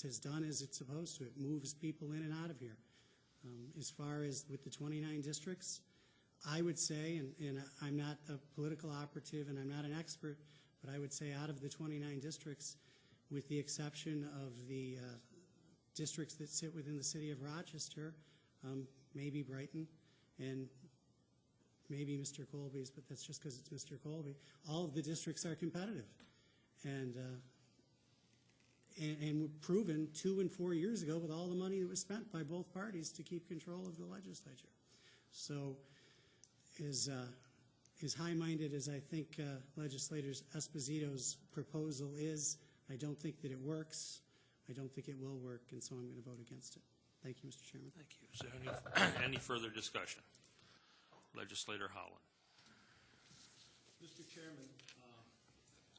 has done as it's supposed to. It moves people in and out of here. As far as with the 29 districts, I would say, and I'm not a political operative and I'm not an expert, but I would say out of the 29 districts, with the exception of the districts that sit within the city of Rochester, maybe Brighton, and maybe Mr. Colby's, but that's just because it's Mr. Colby. All of the districts are competitive, and were proven 2 and 4 years ago with all the money that was spent by both parties to keep control of the legislature. So, as high-minded as I think Legislator Esposito's proposal is, I don't think that it works. I don't think it will work, and so I'm going to vote against it. Thank you, Mr. Chairman. Thank you. Is there any further discussion? Legislator Howland. Mr. Chairman,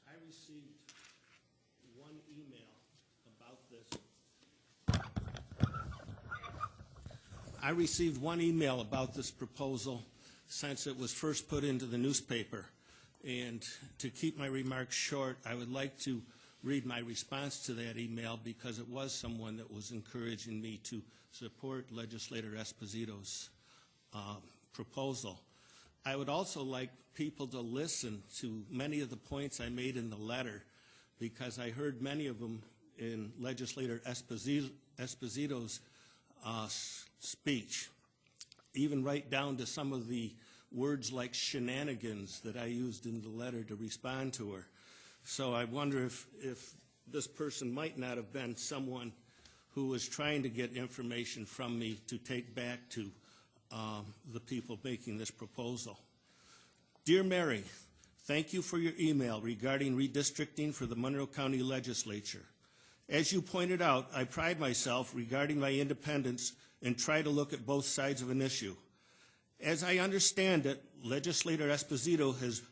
I received one email about this. I received one email about this proposal since it was first put into the newspaper. And to keep my remarks short, I would like to read my response to that email because it was someone that was encouraging me to support Legislator Esposito's proposal. I would also like people to listen to many of the points I made in the letter because I heard many of them in Legislator Esposito's speech, even right down to some of the words like shenanigans that I used in the letter to respond to her. So I wonder if this person might not have been someone who was trying to get information from me to take back to the people making this proposal. Dear Mary, thank you for your email regarding redistricting for the Monroe County Legislature. As you pointed out, I pride myself regarding my independence and try to look at both sides of an issue. As I understand it, Legislator Esposito has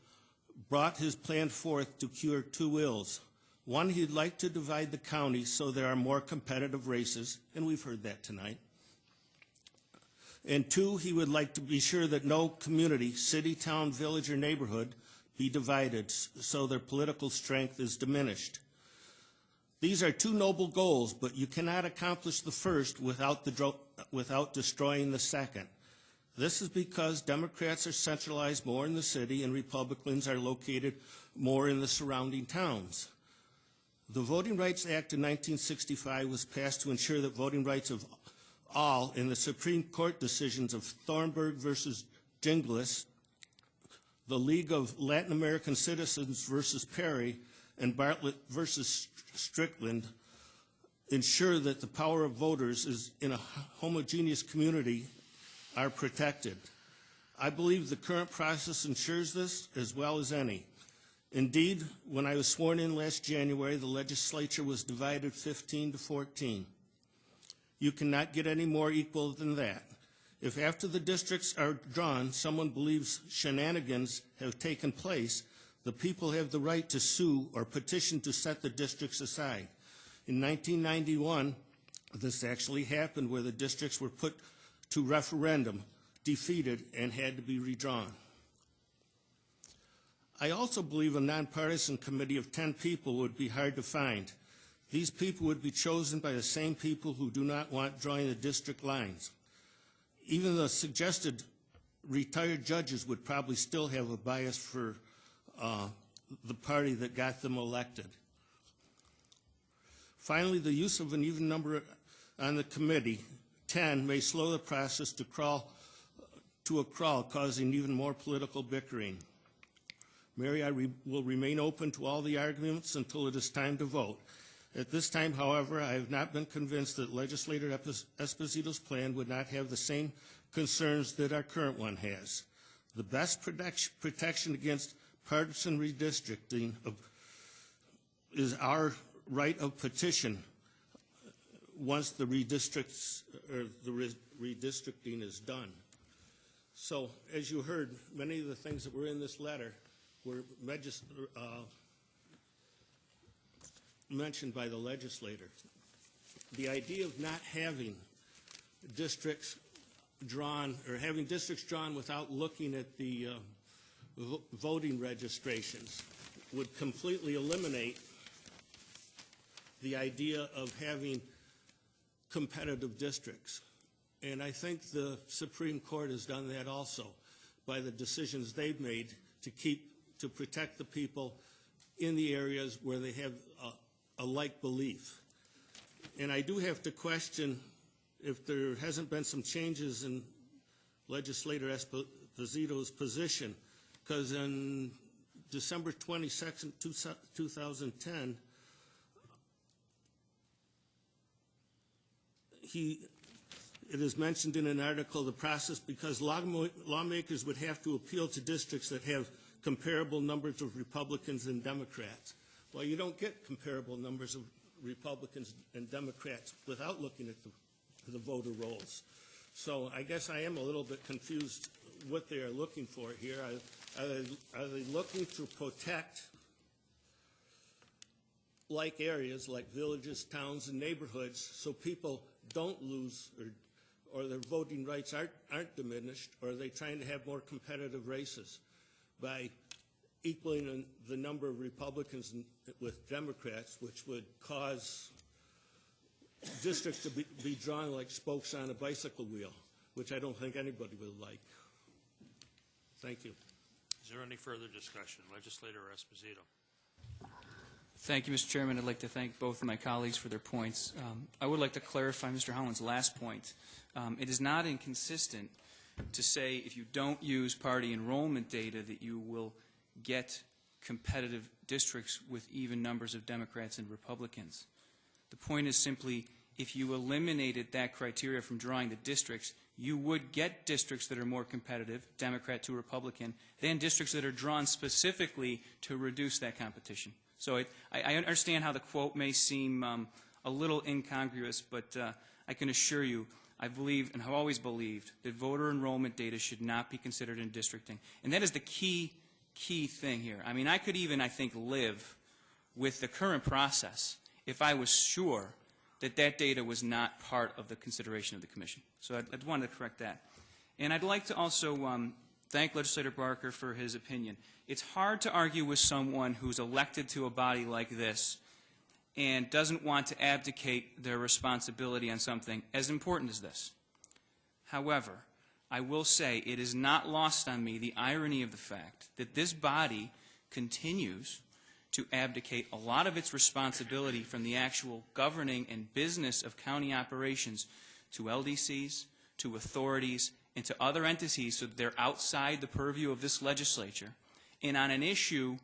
brought his plan forth to cure 2 ills. One, he'd like to divide the county so there are more competitive races, and we've heard that tonight. And 2, he would like to be sure that no community, city, town, village, or neighborhood be divided so their political strength is diminished. These are 2 noble goals, but you cannot accomplish the first without destroying the second. This is because Democrats are centralized more in the city and Republicans are located more in the surrounding towns. The Voting Rights Act of 1965 was passed to ensure that voting rights of all in the Supreme Court decisions of Thornburg versus Ginglas, the League of Latin American Citizens versus Perry, and Bartlett versus Strickland ensure that the power of voters is in a homogeneous community are protected. I believe the current process ensures this as well as any. Indeed, when I was sworn in last January, the legislature was divided 15 to 14. You cannot get any more equal than that. If after the districts are drawn, someone believes shenanigans have taken place, the people have the right to sue or petition to set the districts aside. In 1991, this actually happened where the districts were put to referendum, defeated, and had to be redrawn. I also believe a nonpartisan committee of 10 people would be hard to find. These people would be chosen by the same people who do not want drawing the district lines. Even the suggested retired judges would probably still have a bias for the party that got them elected. Finally, the use of an even number on the committee, 10, may slow the process to a crawl, causing even more political bickering. Mary, I will remain open to all the arguments until it is time to vote. At this time, however, I have not been convinced that Legislator Esposito's plan would not have the same concerns that our current one has. The best protection against partisan redistricting is our right of petition once the redistricting is done. So, as you heard, many of the things that were in this letter were mentioned by the legislator. The idea of not having districts drawn, or having districts drawn without looking at the voting registrations would completely eliminate the idea of having competitive districts. And I think the Supreme Court has done that also by the decisions they've made to protect the people in the areas where they have a like belief. And I do have to question if there hasn't been some changes in Legislator Esposito's position, because in December 22nd, 2010, it is mentioned in an article, the process, because lawmakers would have to appeal to districts that have comparable numbers of Republicans and Democrats. Well, you don't get comparable numbers of Republicans and Democrats without looking at the voter rolls. So I guess I am a little bit confused what they are looking for here. Are they looking to protect like areas, like villages, towns, and neighborhoods, so people don't lose or their voting rights aren't diminished, or are they trying to have more competitive races by equaling the number of Republicans with Democrats, which would cause districts to be drawn like spokes on a bicycle wheel, which I don't think anybody would like. Thank you. Is there any further discussion? Legislator Esposito. Thank you, Mr. Chairman. I'd like to thank both of my colleagues for their points. I would like to clarify Mr. Holland's last point. It is not inconsistent to say if you don't use party enrollment data that you will get competitive districts with even numbers of Democrats and Republicans. The point is simply, if you eliminated that criteria from drawing the districts, you would get districts that are more competitive, Democrat to Republican, than districts that are drawn specifically to reduce that competition. So I understand how the quote may seem a little incongruous, but I can assure you, I believe and have always believed that voter enrollment data should not be considered in districting. And that is the key thing here. I mean, I could even, I think, live with the current process if I was sure that that data was not part of the consideration of the Commission. So I wanted to correct that. And I'd like to also thank Legislator Barker for his opinion. It's hard to argue with someone who's elected to a body like this and doesn't want to abdicate their responsibility on something as important as this. However, I will say it is not lost on me the irony of the fact that this body continues to abdicate a lot of its responsibility from the actual governing and business of county operations to LDCs, to authorities, and to other entities so that they're outside the purview of this legislature. And on an issue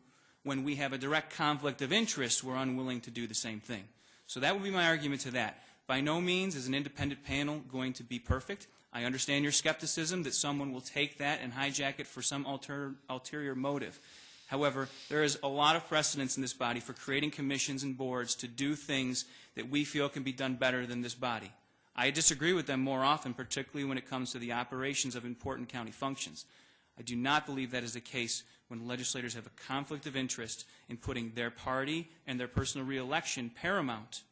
when we have a direct conflict of interest, we're unwilling to do the same thing. So that would be my argument to that. By no means is an independent panel going to be perfect. I understand your skepticism that someone will take that and hijack it for some ulterior motive. However, there is a lot of precedence in this body for creating commissions and boards to do things that we feel can be done better than this body. I disagree with them more often, particularly when it comes to the operations of important county functions. I do not believe that is the case when legislators have a conflict of interest in putting their party and their personal reelection paramount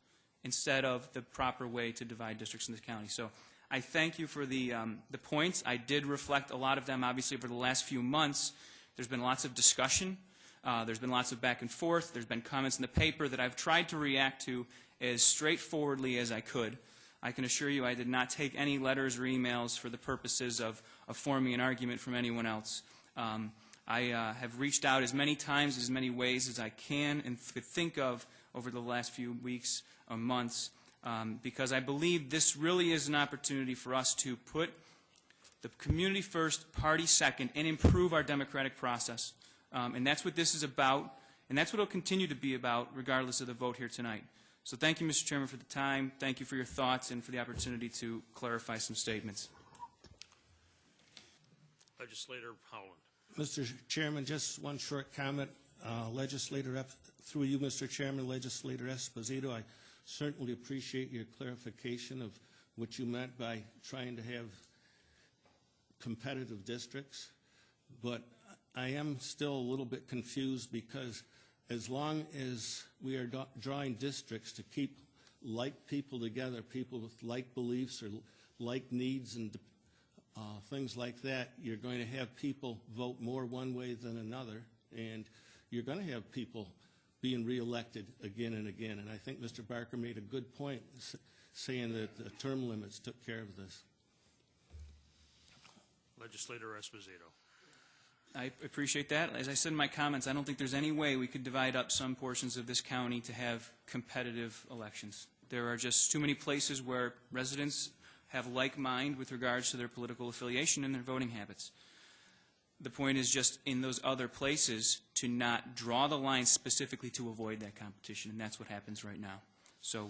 instead of the proper way to divide districts in this county. So I thank you for the points. I did reflect a lot of them, obviously, over the last few months. There's been lots of discussion. There's been lots of back and forth. There's been comments in the paper that I've tried to react to as straightforwardly as I could. I can assure you I did not take any letters or emails for the purposes of forming an argument from anyone else. I have reached out as many times, as many ways as I can and could think of over the last few weeks or months because I believe this really is an opportunity for us to put the community first, party second, and improve our democratic process. And that's what this is about, and that's what it'll continue to be about regardless of the vote here tonight. So thank you, Mr. Chairman, for the time. Thank you for your thoughts and for the opportunity to clarify some statements. Legislator Howland. Mr. Chairman, just one short comment. Through you, Mr. Chairman, Legislator Esposito, I certainly appreciate your clarification of what you meant by trying to have competitive districts. But I am still a little bit confused because as long as we are drawing districts to keep like people together, people with like beliefs or like needs and things like that, you're going to have people vote more one way than another, and you're going to have people being reelected again and again. And I think Mr. Barker made a good point saying that the term limits took care of this. Legislator Esposito. I appreciate that. As I said in my comments, I don't think there's any way we could divide up some portions of this county to have competitive elections. There are just too many places where residents have like mind with regards to their political affiliation and their voting habits. The point is just in those other places to not draw the line specifically to avoid that competition, and that's what happens right now. So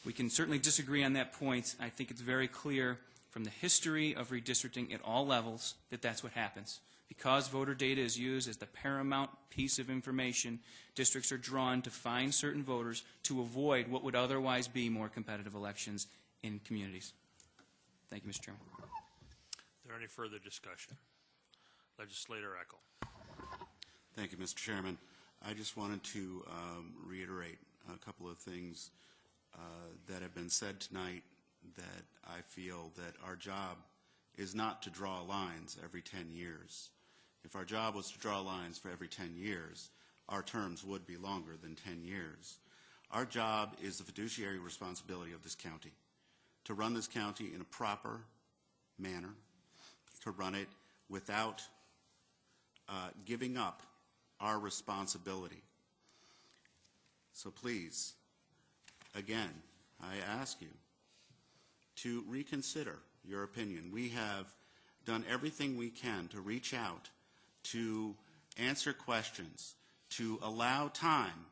we can certainly disagree on that point. I think it's very clear from the history of redistricting at all levels that that's what happens. Because voter data is used as the paramount piece of information, districts are drawn to find certain voters to avoid what would otherwise be more competitive elections in communities. Thank you, Mr. Chairman. Is there any further discussion? Legislator Eckel. Thank you, Mr. Chairman. I just wanted to reiterate a couple of things that have been said tonight that I feel that our job is not to draw lines every 10 years. If our job was to draw lines for every 10 years, our terms would be longer than 10 years. Our job is the fiduciary responsibility of this county, to run this county in a proper manner, to run it without giving up our responsibility. So please, again, I ask you to reconsider your opinion. We have done everything we can to reach out, to answer questions, to allow time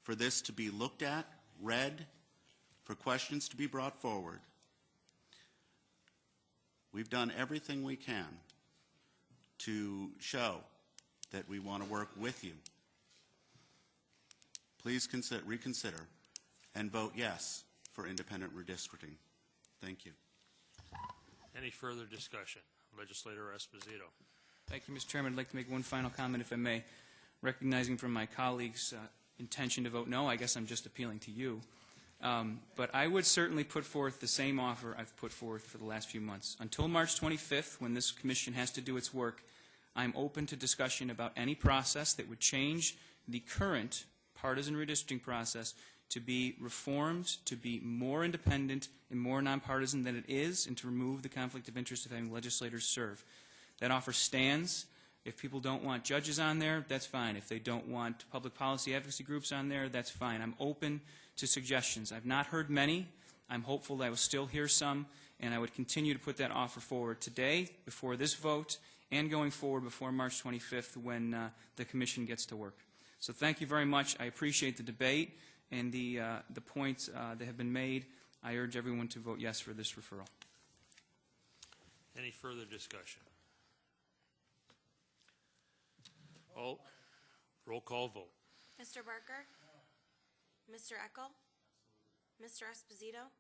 for this to be looked at, read, for questions to be brought forward. We've done everything we can to show that we want to work with you. Please reconsider and vote yes for independent redistricting. Thank you. Any further discussion? Legislator Esposito. Thank you, Mr. Chairman. I'd like to make one final comment, if I may. Recognizing from my colleagues' intention to vote no, I guess I'm just appealing to you. But I would certainly put forth the same offer I've put forth for the last few months. Until March 25th, when this commission has to do its work, I'm open to discussion about any process that would change the current partisan redistricting process to be reformed, to be more independent and more nonpartisan than it is, and to remove the conflict of interest of having legislators serve. That offer stands. If people don't want judges on there, that's fine. If they don't want public policy advocacy groups on there, that's fine. I'm open to suggestions. I've not heard many. I'm hopeful that I will still hear some, and I would continue to put that offer forward today, before this vote, and going forward before March 25th when the commission gets to work. So thank you very much. I appreciate the debate and the points that have been made. I urge everyone to vote yes for this referral. Any further discussion? Roll call vote. Mr. Barker? Mr. Eckel? Mr. Esposito?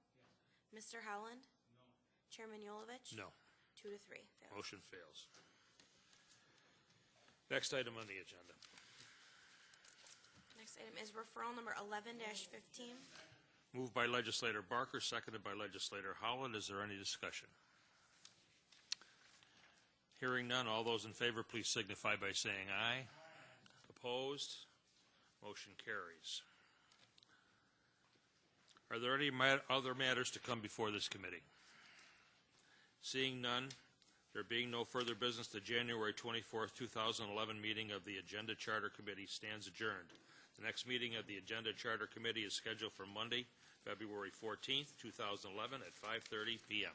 Mr. Howland? Chairman Yolovich? No. 2 to 3. Fails. Motion fails. Next item on the agenda. Next item is referral number 11-15. Moved by Legislator Barker, seconded by Legislator Howland. Is there any discussion? Hearing none, all those in favor, please signify by saying aye. Opposed? Motion carries. Are there any other matters to come before this committee? Seeing none, there being no further business, the January 24th, 2011 meeting of the Agenda Charter Committee stands adjourned. The next meeting of the Agenda Charter Committee is scheduled for Monday, February 14th, 2011 at 5:30 p.m.